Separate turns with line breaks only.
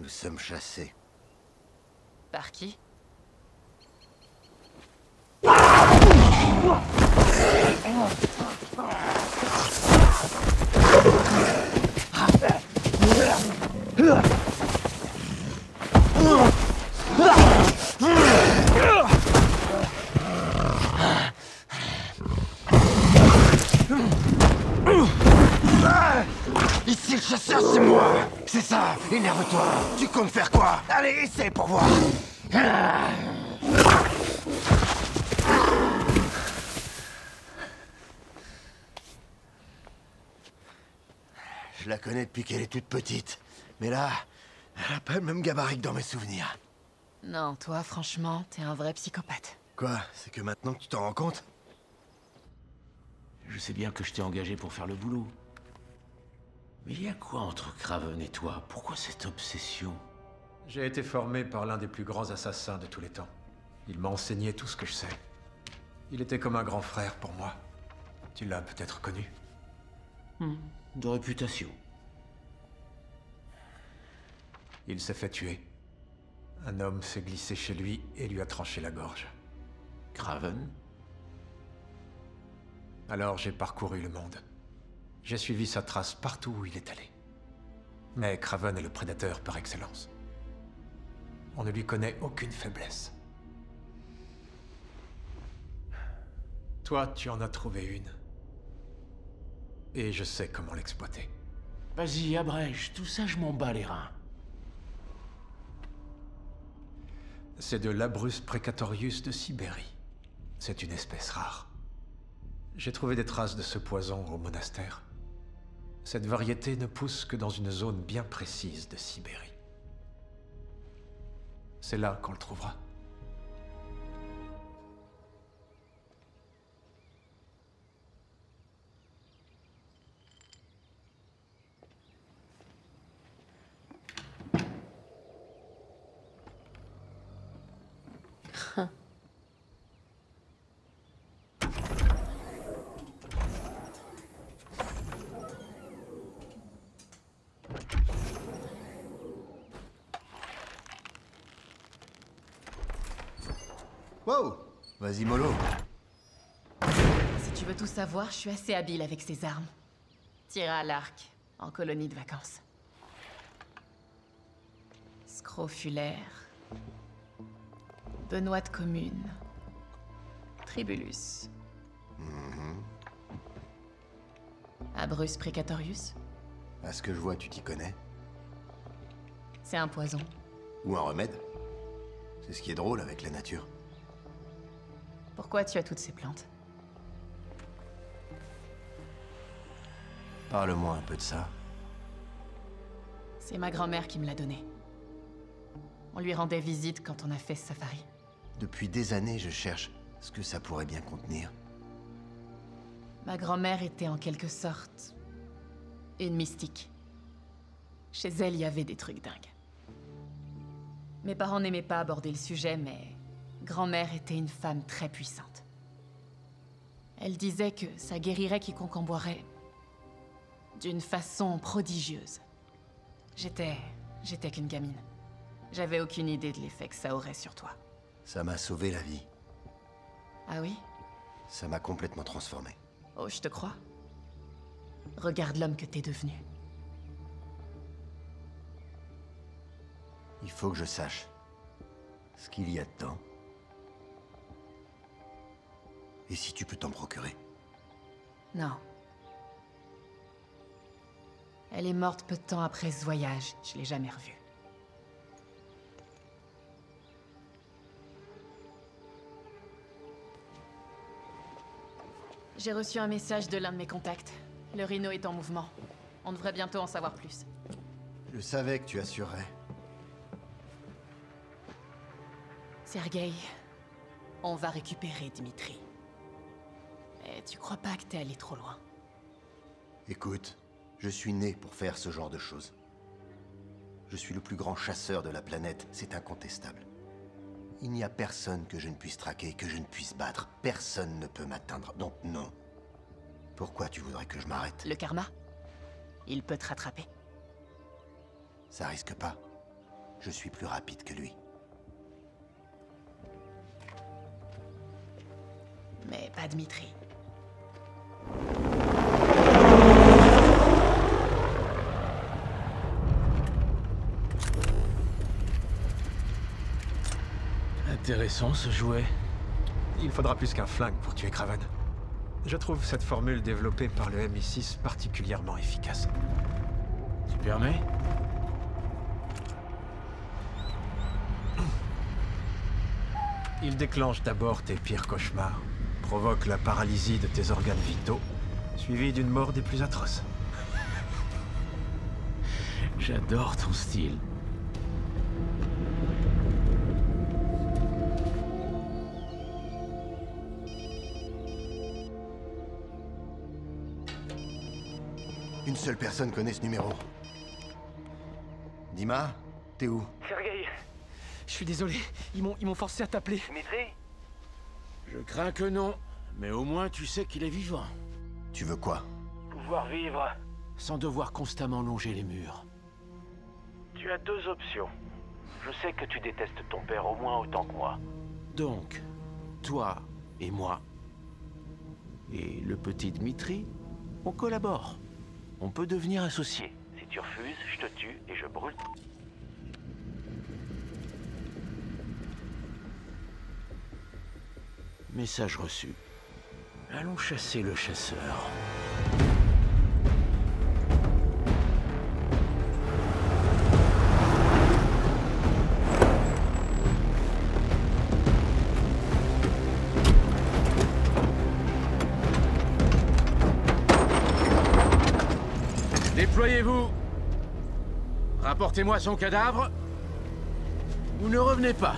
Nous sommes chassés.
Par qui?
Ici le chasseur, c'est moi. C'est ça, énerve-toi. Tu comptes faire quoi? Allez, essaie pour voir. Je la connais depuis qu'elle est toute petite. Mais là, elle a pas le même gabarit que dans mes souvenirs.
Non, toi, franchement, t'es un vrai psychopathe.
Quoi? C'est que maintenant que tu t'en rends compte?
Je sais bien que je t'ai engagé pour faire le boulot. Mais il y a quoi entre Craven et toi? Pourquoi cette obsession?
J'ai été formé par l'un des plus grands assassins de tous les temps. Il m'a enseigné tout ce que je sais. Il était comme un grand frère pour moi. Tu l'as peut-être connu.
De réputation.
Il s'est fait tuer. Un homme s'est glissé chez lui et lui a tranché la gorge.
Craven?
Alors j'ai parcouru le monde. J'ai suivi sa trace partout où il est allé. Mais Craven est le prédateur par excellence. On ne lui connaît aucune faiblesse. Toi, tu en as trouvé une. Et je sais comment l'exploiter.
Vas-y, abrège, tout ça je m'en bats les reins.
C'est de l'Abrus precatorius de Sibérie. C'est une espèce rare. J'ai trouvé des traces de ce poison au monastère. Cette variété ne pousse que dans une zone bien précise de Sibérie. C'est là qu'on le trouvera.
Wow! Vas-y, mollo.
Si tu veux tout savoir, je suis assez habile avec ces armes. Tir à l'arc, en colonie de vacances. Scrofulaire. Benoît de commune. Tribulus. Abrus precatorius.
À ce que je vois, tu t'y connais.
C'est un poison.
Ou un remède. C'est ce qui est drôle avec la nature.
Pourquoi tu as toutes ces plantes?
Parle-moi un peu de ça.
C'est ma grand-mère qui me l'a donné. On lui rendait visite quand on a fait ce safari.
Depuis des années, je cherche ce que ça pourrait bien contenir.
Ma grand-mère était en quelque sorte une mystique. Chez elle, il y avait des trucs dingues. Mes parents n'aimaient pas aborder le sujet, mais grand-mère était une femme très puissante. Elle disait que ça guérirait quiconque en boirait d'une façon prodigieuse. J'étais qu'une gamine. J'avais aucune idée de l'effet que ça aurait sur toi.
Ça m'a sauvé la vie.
Ah oui?
Ça m'a complètement transformé.
Oh, je te crois. Regarde l'homme que t'es devenu.
Il faut que je sache ce qu'il y a dedans. Et si tu peux t'en procurer.
Non. Elle est morte peu de temps après ce voyage. Je l'ai jamais revue. J'ai reçu un message de l'un de mes contacts. Le Rhino est en mouvement. On devrait bientôt en savoir plus.
Je savais que tu assurerais.
Sergueï, on va récupérer Dimitri. Mais tu crois pas que t'es allé trop loin?
Écoute, je suis né pour faire ce genre de choses. Je suis le plus grand chasseur de la planète, c'est incontestable. Il n'y a personne que je ne puisse traquer, que je ne puisse battre. Personne ne peut m'atteindre, donc non. Pourquoi tu voudrais que je m'arrête?
Le karma? Il peut te rattraper.
Ça risque pas. Je suis plus rapide que lui.
Mais pas Dmitri.
Intéressant ce jouet.
Il faudra plus qu'un flingue pour tuer Kraven. Je trouve cette formule développée par le MI6 particulièrement efficace.
Tu permets?
Il déclenche d'abord tes pires cauchemars, provoque la paralysie de tes organes vitaux, suivi d'une mort des plus atroces.
J'adore ton style.
Une seule personne connaît ce numéro. Dima, t'es où?
Sergueï, je suis désolé, ils m'ont forcé à t'appeler. Dmitri?
Je crains que non, mais au moins tu sais qu'il est vivant.
Tu veux quoi?
Pouvoir vivre.
Sans devoir constamment longer les murs.
Tu as deux options. Je sais que tu détestes ton père au moins autant que moi.
Donc, toi et moi, et le petit Dmitri, on collabore. On peut devenir associés.
Si tu refuses, je te tue et je brûle.
Message reçu. Allons chasser le chasseur. Déployez-vous. Rapportez-moi son cadavre. Ou ne revenez pas.